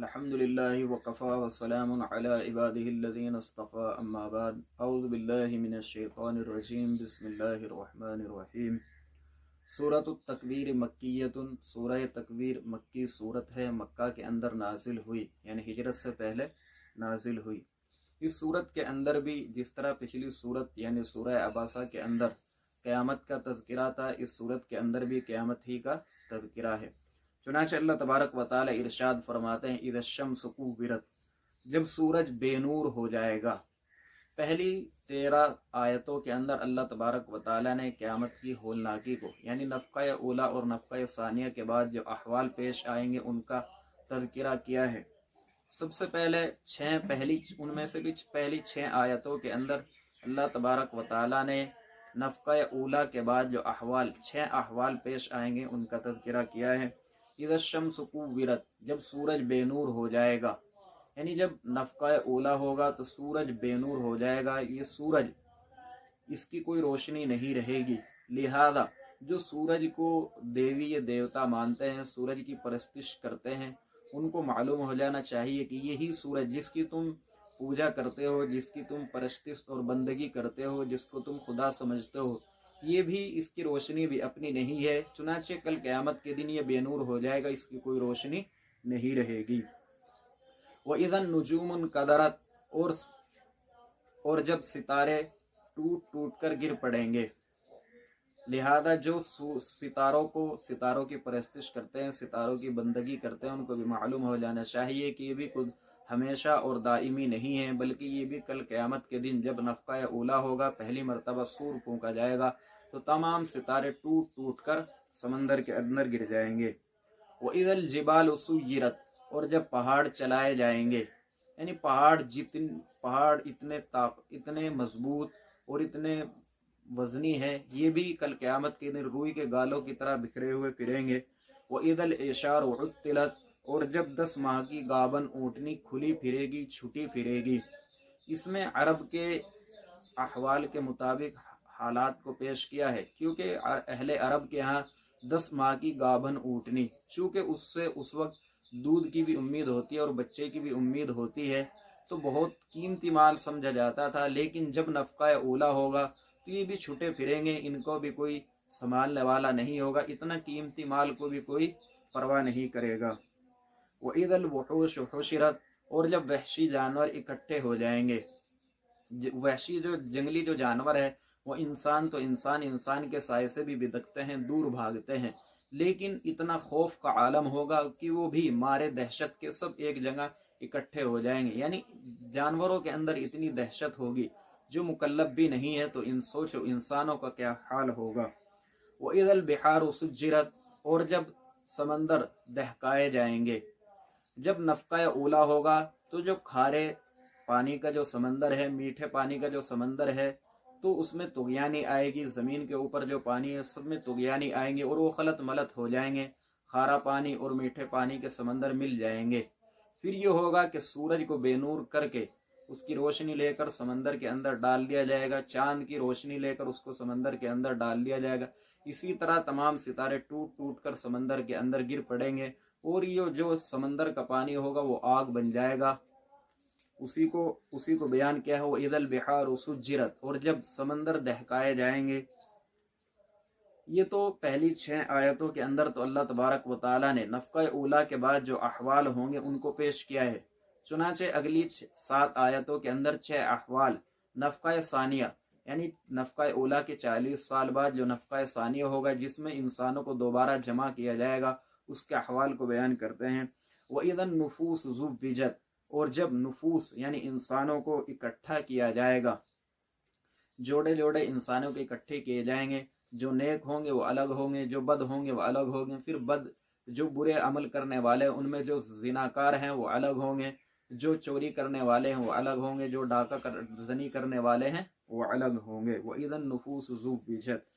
الحمدللہ وکفی وسلام علی عبادہ الذین اصطفی اما بعد اعوذ باللہ من الشیطان الرجیم بسم اللہ الرحمن الرحیم۔ سورۃ التکویر مکیۃ، سورہ تکویر مکی صورت ہے، مکہ کے اندر نازل ہوئی، یعنی ہجرت سے پہلے نازل ہوئی۔ اس صورت کے اندر بھی جس طرح پچھلی صورت یعنی سورہ عباسہ کے اندر قیامت کا تذکرہ تھا، اس صورت کے اندر بھی قیامت ہی کا تذکرہ ہے۔ چنانچہ اللہ تبارک و تعالی ارشاد فرماتے ہیں اذا الشمس کوورت، جب سورج بے نور ہو جائے گا۔ پہلی 13 آیتوں کے اندر اللہ تبارک و تعالی نے قیامت کی ہولناکی کو یعنی نفخہ اولا اور نفخہ ثانیہ کے بعد جو احوال پیش آئیں گے ان کا تذکرہ کیا ہے۔ سب سے پہلے ان میں سے بھی پہلی 6 آیتوں کے اندر اللہ تبارک و تعالی نے نفخہ اولا کے بعد جو 6 احوال پیش آئیں گے ان کا تذکرہ کیا ہے۔ اذا الشمس کوورت، جب سورج بے نور ہو جائے گا، یعنی جب نفخہ اولا ہوگا تو سورج بے نور ہو جائے گا، یہ سورج اس کی کوئی روشنی نہیں رہے گی، لہذا جو سورج کو دیوی یا دیوتا مانتے ہیں، سورج کی پرستش کرتے ہیں، ان کو معلوم ہو جانا چاہیے کہ یہی سورج جس کی تم پوجا کرتے ہو، جس کی تم پرستش اور بندگی کرتے ہو، جس کو تم خدا سمجھتے ہو، یہ بھی اس کی روشنی بھی اپنی نہیں ہے، چنانچہ کل قیامت کے دن یہ بے نور ہو جائے گا، اس کی کوئی روشنی نہیں رہے گی۔ وَإِذَا النُّجُومُ انْكَدَرَتْ، اور جب ستارے ٹوٹ ٹوٹ کر گر پڑیں گے، لہذا جو ستاروں کی پرستش کرتے ہیں، ستاروں کی بندگی کرتے ہیں، ان کو بھی معلوم ہو جانا چاہیے کہ یہ بھی خود ہمیشہ اور دائمی نہیں ہے، بلکہ یہ بھی کل قیامت کے دن جب نفخہ اولا ہوگا، پہلی مرتبہ سور پھونکا جائے گا تو تمام ستارے ٹوٹ ٹوٹ کر سمندر کے اندر گر جائیں گے۔ وَإِذَا الْجِبَالُ سُيِّرَتْ، اور جب پہاڑ چلائے جائیں گے، یعنی پہاڑ اتنے مضبوط اور اتنے وزنی ہے، یہ بھی کل قیامت کے دن روئی کے گالوں کی طرح بکھرے ہوئے پھریں گے۔ وَإِذَا الْعِشَارُ عُطِّلَتْ، اور جب 10 ماہ کی گابن اونٹنی کھلی پھرے گی، چھٹی پھرے گی۔ اس میں عرب کے احوال کے مطابق حالات کو پیش کیا ہے، کیونکہ اہل عرب کے ہاں 10 ماہ کی گابن اونٹنی، چونکہ اس سے اس وقت دودھ کی بھی امید ہوتی ہے اور بچے کی بھی امید ہوتی ہے، تو بہت قیمتی مال سمجھا جاتا تھا، لیکن جب نفخہ اولا ہوگا تو یہ بھی چھٹے پھریں گے، ان کو بھی کوئی سنبھالنے والا نہیں ہوگا، اتنا قیمتی مال کو بھی کوئی پرواہ نہیں کرے گا۔ وَإِذَا الْوُحُوشُ حُشِرَتْ، اور جب وحشی جانور اکٹھے ہو جائیں گے، وحشی جو جنگلی جو جانور ہے وہ انسان کے سائے سے بھی بدکتے ہیں، دور بھاگتے ہیں، لیکن اتنا خوف کا عالم ہوگا کہ وہ بھی مارے دہشت کے سب ایک جگہ اکٹھے ہو جائیں گے، یعنی جانوروں کے اندر اتنی دہشت ہوگی، جو مکلف بھی نہیں ہے تو سوچو انسانوں کا کیا حال ہوگا۔ وَإِذَا الْبِحَارُ سُجِّرَتْ، اور جب سمندر دہکائے جائیں گے، جب نفخہ اولا ہوگا تو جو کھارے پانی کا جو سمندر ہے، میٹھے پانی کا جو سمندر ہے، تو اس میں طغیانی آئے گی، زمین کے اوپر جو پانی ہے سب میں طغیانی آئیں گے اور وہ خلط ملط ہو جائیں گے، کھارا پانی اور میٹھے پانی کے سمندر مل جائیں گے۔ پھر یہ ہوگا کہ سورج کو بے نور کر کے اس کی روشنی لے کر سمندر کے اندر ڈال دیا جائے گا، چاند کی روشنی لے کر اس کو سمندر کے اندر ڈال دیا جائے گا، اسی طرح تمام ستارے ٹوٹ ٹوٹ کر سمندر کے اندر گر پڑیں گے، اور یہ جو سمندر کا پانی ہوگا وہ آگ بن جائے گا۔ اسی کو بیان کیا ہے وَإِذَا الْبِحَارُ سُجِّرَتْ، اور جب سمندر دہکائے جائیں گے۔ یہ تو پہلی 6 آیتوں کے اندر تو اللہ تبارک و تعالی نے نفخہ اولا کے بعد جو احوال ہوں گے ان کو پیش کیا ہے، چنانچہ اگلی 7 آیتوں کے اندر 6 احوال نفخہ ثانیہ، یعنی نفخہ اولا کے 40 سال بعد جو نفخہ ثانیہ ہوگا جس میں انسانوں کو دوبارہ جمع کیا جائے گا، اس کے احوال کو بیان کرتے ہیں۔ وَإِذَا النُّفُوسُ زُوِّجَتْ، اور جب نفوس یعنی انسانوں کو اکٹھا کیا جائے گا، جوڑے جوڑے انسانوں کے اکٹھے کیے جائیں گے، جو نیک ہوں گے وہ الگ ہوں گے، جو بد ہوں گے وہ الگ ہوں گے، پھر جو برے عمل کرنے والے ان میں جو زناکار ہیں وہ الگ ہوں گے، جو چوری کرنے والے ہیں وہ الگ ہوں گے، جو ڈاکہ زنی کرنے والے ہیں وہ الگ ہوں گے۔ وَإِذَا النُّفُوسُ زُوِّجَتْ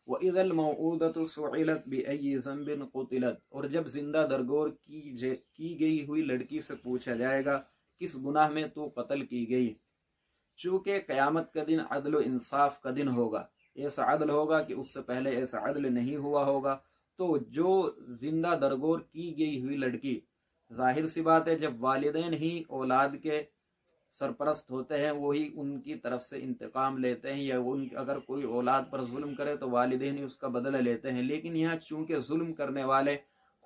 وَإِذَا الْمَوْءُودَةُ سُئِلَتْ بِأَيِّ ذَنبٍ قُتِلَتْ، اور جب زندہ درگور کی گئی ہوئی لڑکی سے پوچھا جائے گا کس گناہ میں تو قتل کی گئی۔ چونکہ قیامت کا دن عدل و انصاف کا دن ہوگا، ایسا عدل ہوگا کہ اس سے پہلے ایسا عدل نہیں ہوا ہوگا، تو جو زندہ درگور کی گئی ہوئی لڑکی ظاہر سی بات ہے جب والدین ہی اولاد کے سرپرست ہوتے ہیں وہی ان کی طرف سے انتقام لیتے ہیں، یا اگر کوئی اولاد پر ظلم کرے تو والدین ہی اس کا بدلہ لیتے ہیں، لیکن یہاں چونکہ ظلم کرنے والے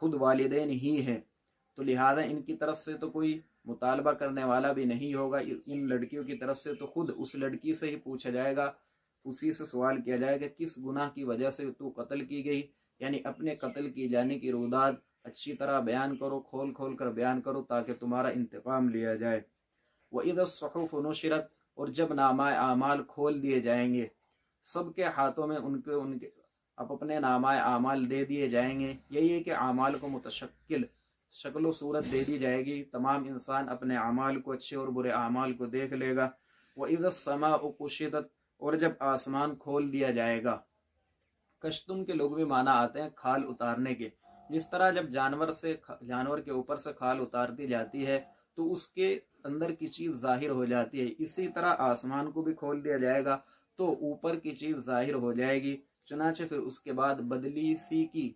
خود والدین ہی ہیں تو لہذا ان کی طرف سے تو کوئی مطالبہ کرنے والا بھی نہیں ہوگا، ان لڑکیوں کی طرف سے تو خود اس لڑکی سے ہی پوچھا جائے گا، اسی سے سوال کیا جائے گا کس گناہ کی وجہ سے تو قتل کی گئی، یعنی اپنے قتل کی جانے کی روداد اچھی طرح بیان کرو، کھول کھول کر بیان کرو تاکہ تمہارا انتقام لیا جائے۔ وَإِذَا الصُّحُفُ نُشِرَتْ، اور جب نامہ اعمال کھول دیے جائیں گے، سب کے ہاتھوں میں ان کے اب اپنے نامہ اعمال دے دیے جائیں گے، یہی ہے کہ اعمال کو متشکل شکل و صورت دے دی جائے گی، تمام انسان اپنے اعمال کو، اچھے اور برے اعمال کو دیکھ لے گا۔ وَإِذَا السَّمَاءُ كُشِطَتْ، اور جب آسمان کھول دیا جائے گا۔ کشتن کے لغوی معنی آتے ہیں کھال اتارنے کے، جس طرح جب جانور کے اوپر سے کھال اتارتی جاتی ہے تو اس کے اندر کی چیز ظاہر ہو جاتی ہے، اسی طرح آسمان کو بھی کھول دیا جائے گا تو اوپر کی چیز ظاہر ہو جائے گی، چنانچہ پھر اس کے بعد بدلی سی کی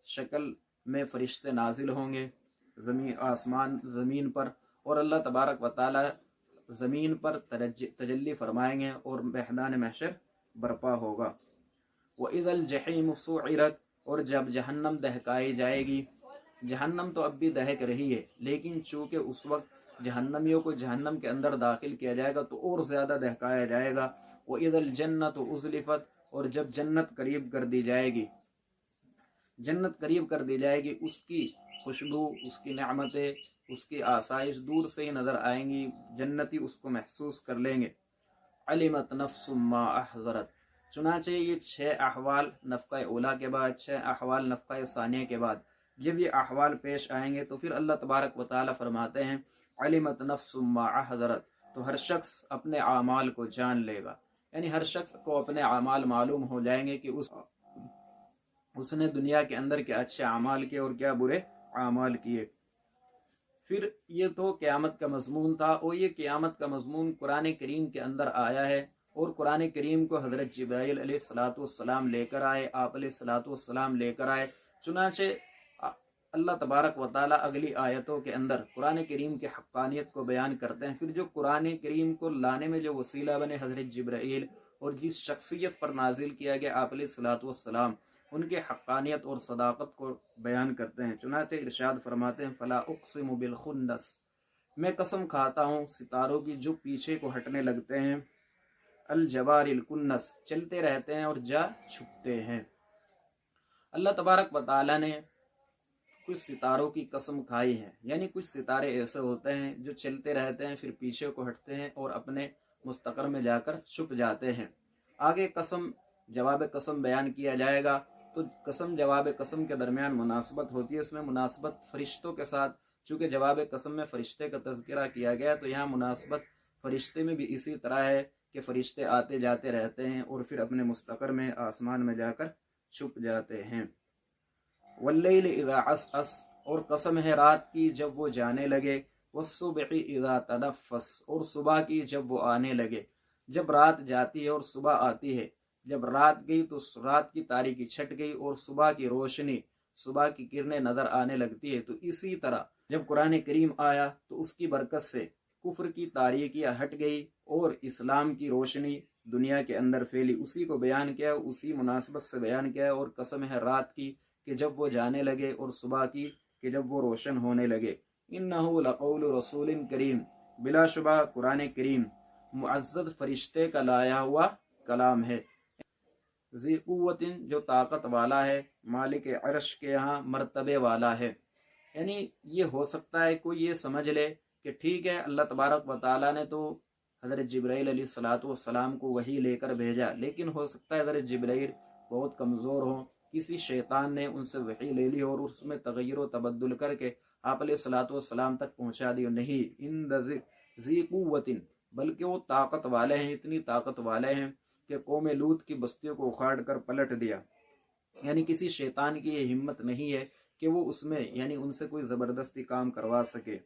شکل میں فرشتے نازل ہوں گے زمین پر، اور اللہ تبارک و تعالی زمین پر تجلی فرمائیں گے اور میدان محشر برپا ہوگا۔ وَإِذَا الْجَحِيمُ سُعِرَتْ، اور جب جہنم دہکائی جائے گی، جہنم تو اب بھی دہک رہی ہے لیکن چونکہ اس وقت جہنمیوں کو جہنم کے اندر داخل کیا جائے گا تو اور زیادہ دہکایا جائے گا۔ وَإِذَا الْجَنَّةُ أُزْلِفَتْ، اور جب جنت قریب کر دی جائے گی، جنت قریب کر دی جائے گی، اس کی خوشبو، اس کی نعمتیں، اس کی آسائش دور سے ہی نظر آئیں گی، جنتی اس کو محسوس کر لیں گے۔ علمت نفس ما احضرت، چنانچہ یہ 6 احوال نفقہ اولا کے بعد، 6 احوال نفقہ ثانیہ کے بعد جب یہ احوال پیش آئیں گے تو پھر اللہ تبارک و تعالی فرماتے ہیں علمت نفس ما احضرت، تو ہر شخص اپنے اعمال کو جان لے گا، یعنی ہر شخص کو اپنے اعمال معلوم ہو جائیں گے کہ اس نے دنیا کے اندر کیا اچھے اعمال کیے اور کیا برے اعمال کیے۔ پھر یہ تو قیامت کا مضمون تھا، اور یہ قیامت کا مضمون قرآن کریم کے اندر آیا ہے، اور قرآن کریم کو حضرت جبرائیل علیہ السلام لے کر آئے، آپ علیہ السلام لے کر آئے، چنانچہ اللہ تبارک و تعالیٰ اگلی آیتوں کے اندر قرآن کریم کے حقانیت کو بیان کرتے ہیں۔ پھر جو قرآن کریم کو لانے میں جو وسیلہ بنے حضرت جبرائیل، اور جس شخصیت پر نازل کیا گیا آپ علیہ السلام، ان کے حقانیت اور صداقت کو بیان کرتے ہیں۔ چنانچہ ارشاد فرماتے ہیں فلا اقسم بالخنس، میں قسم کھاتا ہوں ستاروں کی جو پیچھے کو ہٹنے لگتے ہیں، الجوار الکنس، چلتے رہتے ہیں اور جا چھپتے ہیں۔ اللہ تبارک و تعالی نے کچھ ستاروں کی قسم کھائی ہے، یعنی کچھ ستارے ایسے ہوتے ہیں جو چلتے رہتے ہیں پھر پیچھے کو ہٹتے ہیں اور اپنے مستقر میں جا کر چھپ جاتے ہیں۔ آگے قسم جواب قسم بیان کیا جائے گا، تو قسم جواب قسم کے درمیان مناسبت ہوتی ہے، اس میں مناسبت فرشتوں کے ساتھ، چونکہ جواب قسم میں فرشتے کا تذکرہ کیا گیا تو یہاں مناسبت فرشتے میں بھی اسی طرح ہے کہ فرشتے آتے جاتے رہتے ہیں اور پھر اپنے مستقر میں آسمان میں جا کر چھپ جاتے ہیں۔ واللیل اذا عسعس، اور قسم ہے رات کی جب وہ جانے لگے، والصبح اذا تنفس، اور صبح کی جب وہ آنے لگے۔ جب رات جاتی ہے اور صبح آتی ہے، جب رات گئی تو رات کی تاریکی چھٹ گئی اور صبح کی روشنی، صبح کی کرنیں نظر آنے لگتی ہے، تو اسی طرح جب قرآن کریم آیا تو اس کی برکت سے کفر کی تاریکیاں ہٹ گئی اور اسلام کی روشنی دنیا کے اندر پھیلی، اسی کو بیان کیا، اسی مناسبت سے بیان کیا، اور قسم ہے رات کی کہ جب وہ جانے لگے اور صبح کی کہ جب وہ روشن ہونے لگے۔ انہ لقول رسول کریم، بلا شبہ قرآن کریم معزز فرشتے کا لایا ہوا کلام ہے، ذی قوت، جو طاقت والا ہے، مالک عرش کے یہاں مرتبے والا ہے۔ یعنی یہ ہو سکتا ہے کوئی یہ سمجھ لے کہ ٹھیک ہے اللہ تبارک و تعالیٰ نے تو حضرت جبرائیل علیہ السلام کو وحی لے کر بھیجا، لیکن ہو سکتا ہے حضرت جبرائیل بہت کمزور ہوں، کسی شیطان نے ان سے وحی لے لی اور اس میں تغیر و تبدل کر کے آپ علیہ السلام تک پہنچا دی۔ نہیں، ان ذی قوت، بلکہ وہ طاقت والے ہیں، اتنی طاقت والے ہیں کہ قوم لوط کی بستیوں کو اکھاڑ کر پلٹ دیا۔ یعنی کسی شیطان کی یہ ہمت نہیں ہے کہ وہ اس میں یعنی ان سے کوئی زبردستی کام کروا سکے۔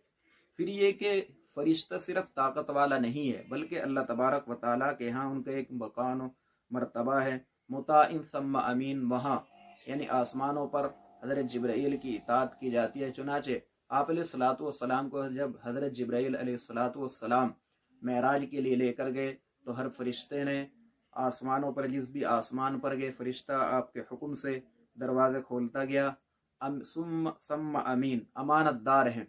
پھر یہ کہ فرشتہ صرف طاقت والا نہیں ہے بلکہ اللہ تبارک و تعالیٰ کے ہاں ان کا ایک مقام و مرتبہ ہے، مطاع ثم امین، وہاں یعنی آسمانوں پر حضرت جبرائیل کی اطاعت کی جاتی ہے۔ چنانچہ آپ علیہ الصلوۃ والسلام کو جب حضرت جبرائیل علیہ الصلوۃ والسلام معراج کے لیے لے کر گئے تو ہر فرشتے نے آسمانوں پر، جس بھی آسمان پر گئے فرشتہ آپ کے حکم سے دروازے کھولتا گیا، ثم امین، امانت دار ہیں۔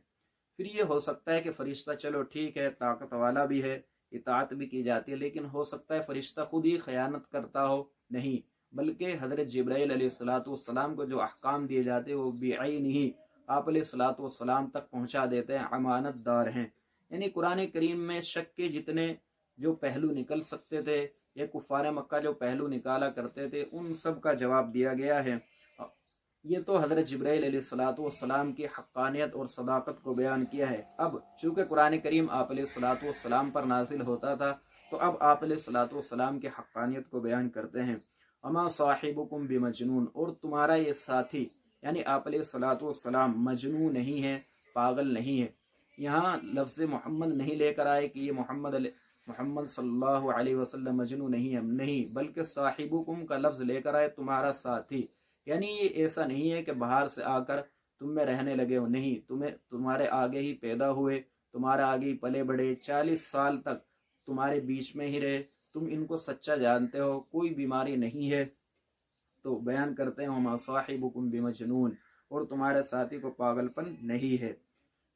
پھر یہ ہو سکتا ہے کہ فرشتہ چلو ٹھیک ہے طاقت والا بھی ہے، اطاعت بھی کی جاتی ہے، لیکن ہو سکتا ہے فرشتہ خود ہی خیانت کرتا ہو، نہیں بلکہ حضرت جبرائیل علیہ الصلوۃ والسلام کو جو احکام دیے جاتے ہیں وہ بعین ہی آپ علیہ الصلوۃ والسلام تک پہنچا دیتے ہیں، امانت دار ہیں۔ یعنی قرآن کریم میں شک کے جتنے جو پہلو نکل سکتے تھے یا کفار مکہ جو پہلو نکالا کرتے تھے ان سب کا جواب دیا گیا ہے۔ یہ تو حضرت جبرائیل علیہ الصلوۃ والسلام کی حقانیت اور صداقت کو بیان کیا ہے۔ اب چونکہ قرآن کریم آپ علیہ الصلوۃ والسلام پر نازل ہوتا تھا تو اب آپ علیہ الصلوۃ والسلام کی حقانیت کو بیان کرتے ہیں۔ اما صاحبکم بمجنون، اور تمہارا یہ ساتھی یعنی آپ علیہ الصلوۃ والسلام مجنون نہیں ہے، پاگل نہیں ہے۔ یہاں لفظ محمد نہیں لے کر آئے کہ یہ محمد صلی اللہ علیہ وسلم مجنون نہیں ہے، نہیں، بلکہ صاحبکم کا لفظ لے کر آئے تمہارا ساتھی، یعنی یہ ایسا نہیں ہے کہ باہر سے آ کر تم میں رہنے لگے ہو، نہیں، تمہارے آگے ہی پیدا ہوئے، تمہارے آگے ہی پلے بڑھے، 40 سال تک تمہارے بیچ میں ہی رہے، تم ان کو سچا جانتے ہو، کوئی بیماری نہیں ہے۔ تو بیان کرتے ہیں وما صاحبکم بمجنون، اور تمہارے ساتھی کو پاگل پن نہیں ہے۔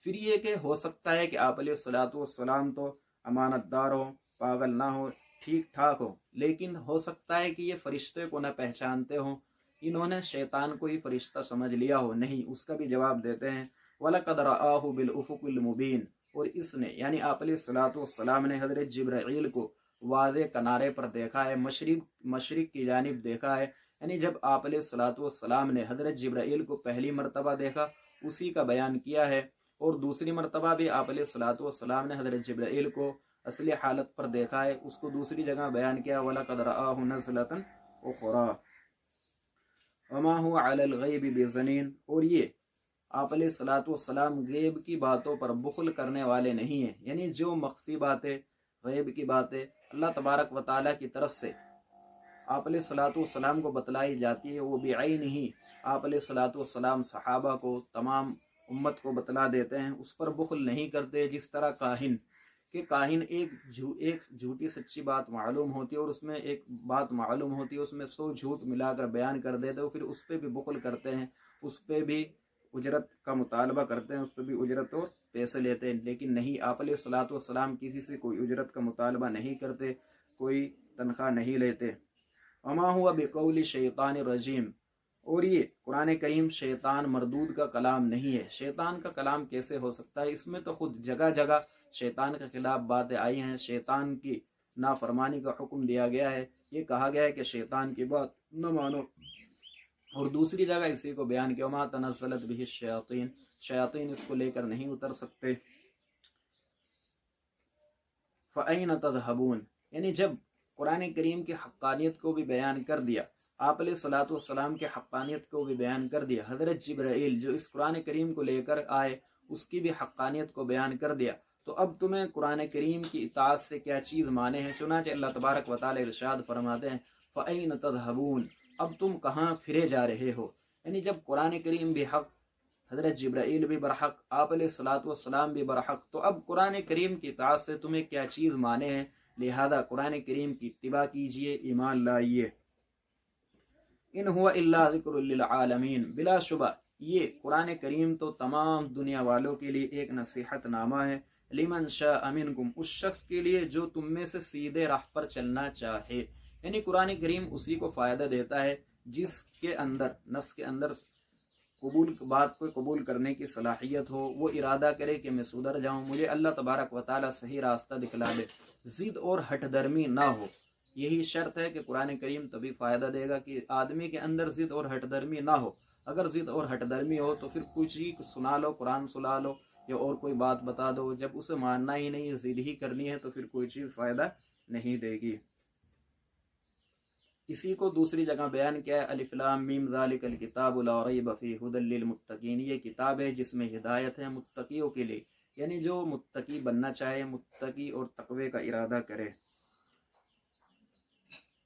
پھر یہ کہ ہو سکتا ہے کہ آپ علیہ الصلوۃ والسلام تو امانت دار ہو، پاگل نہ ہو، ٹھیک ٹھاک ہو، لیکن ہو سکتا ہے کہ یہ فرشتے کو نہ پہچانتے ہوں، انہوں نے شیطان کو ہی فرشتہ سمجھ لیا ہو، نہیں، اس کا بھی جواب دیتے ہیں وَلَقَدْ رَآهُ بِالْأُفُقِ الْمُبِينِ، اور اس نے یعنی آپ علیہ الصلوۃ والسلام نے حضرت جبرائیل کو واضح کنارے پر دیکھا ہے، مشرق کی جانب دیکھا ہے، یعنی جب آپ علیہ الصلوۃ والسلام نے حضرت جبرائیل کو پہلی مرتبہ دیکھا اسی کا بیان کیا ہے، اور دوسری مرتبہ بھی آپ علیہ الصلوۃ والسلام نے حضرت جبرائیل کو اصلی حالت پر دیکھا ہے، اس کو دوسری جگہ بیان کیا وَلَقَدْ رَآهُ نَزْلَةً أُخْرَى وَمَا هُوَ عَلَى الْغَيْبِ بِضَنِينٍ، اور یہ آپ علیہ الصلوۃ والسلام غیب کی باتوں پر بخل کرنے والے نہیں ہیں، یعنی جو مخفی باتیں، غیب کی باتیں اللہ تبارک و تعالیٰ کی طرف سے آپ علیہ الصلوۃ والسلام کو بتلائی جاتی ہے، وہ بعین ہی آپ علیہ الصلوۃ والسلام صحابہ کو، تمام امت کو بتلا دیتے ہیں، اس پر بخل نہیں کرتے۔ جس طرح کاہن ایک جھوٹی سچی بات معلوم ہوتی ہے اور اس میں ایک بات معلوم ہوتی ہے، اس میں 100 جھوٹ ملا کر بیان کر دیتے ہیں، پھر اس پہ بھی بخل کرتے ہیں، اس پہ بھی اجرت کا مطالبہ کرتے ہیں، اس پہ بھی اجرت اور پیسے لیتے ہیں، لیکن نہیں، آپ علیہ الصلوۃ والسلام کسی سے کوئی اجرت کا مطالبہ نہیں کرتے، کوئی تنخواہ نہیں لیتے۔ وما ہوا بقول شیطان الرجیم، اور یہ قرآن کریم شیطان مردود کا کلام نہیں ہے۔ شیطان کا کلام کیسے ہو سکتا ہے؟ اس میں تو خود جگہ جگہ شیطان کے خلاف باتیں آئی ہیں، شیطان کی نافرمانی کا حکم دیا گیا ہے، یہ کہا گیا ہے کہ شیطان کی بات نہ مانو، اور دوسری جگہ اسی کو بیان کیا وما تنزلت به الشیاطین، شیاطین اس کو لے کر نہیں اتر سکتے۔ فَأَيْنَ تَذْهَبُونَ، یعنی جب قرآن کریم کی حقانیت کو بھی بیان کر دیا، آپ علیہ الصلوۃ والسلام کی حقانیت کو بھی بیان کر دیا، حضرت جبرائیل جو اس قرآن کریم کو لے کر آئے اس کی بھی حقانیت کو بیان کر دیا، تو اب تمہیں قرآن کریم کی اطاعت سے کیا چیز مانے ہیں؟ چنانچہ اللہ تبارک و تعالی ارشاد فرماتے ہیں فَأَيْنَ تَذْهَبُونَ، اب تم کہاں پھرے جا رہے ہو؟ یعنی جب قرآن کریم بھی حق، حضرت جبرائیل بھی برحق، آپ علیہ الصلوۃ والسلام بھی برحق، تو اب قرآن کریم کی اطاعت سے تمہیں کیا چیز مانے ہیں؟ لہذا قرآن کریم کی اتباع کیجئے، ایمان لائیے۔ ان ہوا الا ذکر للعالمین، بلا شبہ یہ قرآن کریم تو تمام دنیا والوں کے لیے ایک نصیحت نامہ ہے، لمن شاء منکم، اس شخص کے لیے جو تم میں سے سیدھے راہ پر چلنا چاہے، یعنی قرآن کریم اسی کو فائدہ دیتا ہے جس کے اندر، نفس کے اندر بات کو قبول کرنے کی صلاحیت ہو، وہ ارادہ کرے کہ میں سدھر جاؤں، مجھے اللہ تبارک و تعالی صحیح راستہ دکھلا دے، ضد اور ہٹ درمی نہ ہو۔ یہی شرط ہے کہ قرآن کریم تبھی فائدہ دے گا کہ آدمی کے اندر ضد اور ہٹ درمی نہ ہو۔ اگر ضد اور ہٹ درمی ہو تو پھر کچھ ہی سنا لو، قرآن سنا لو یا اور کوئی بات بتا دو، جب اسے ماننا ہی نہیں، ضد ہی کرنی ہے، تو پھر کوئی چیز فائدہ نہیں دے گی۔ اسی کو دوسری جگہ بیان کیا ہے الف لام میم ذالک الکتاب لا ریب فیہ ھدی للمتقین، یہ کتاب ہے جس میں ہدایت ہے متقیوں کے لیے، یعنی جو متقی بننا چاہے، متقی اور تقوی کا ارادہ کرے۔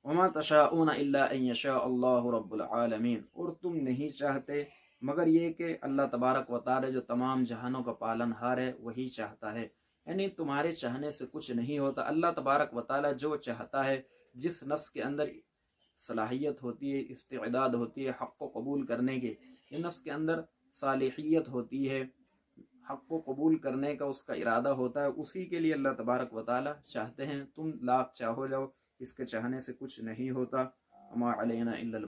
وما تشاءون الا ان یشاء اللہ رب العالمین، اور تم نہیں چاہتے مگر یہ کہ اللہ تبارک و تعالی جو تمام جہانوں کا پالن ہار ہے وہی چاہتا ہے، یعنی تمہارے چاہنے سے کچھ نہیں ہوتا۔ اللہ تبارک و تعالی جو چاہتا ہے، جس نفس کے اندر صلاحیت ہوتی ہے، استعداد ہوتی ہے حق کو قبول کرنے کے، یہ نفس کے اندر صالحیت ہوتی ہے، حق کو قبول کرنے کا اس کا ارادہ ہوتا ہے، اسی کے لیے اللہ تبارک و تعالی چاہتے ہیں۔ تم لاکھ چاہو جاؤ، اس کے چاہنے سے کچھ نہیں ہوتا۔ وما علینا الا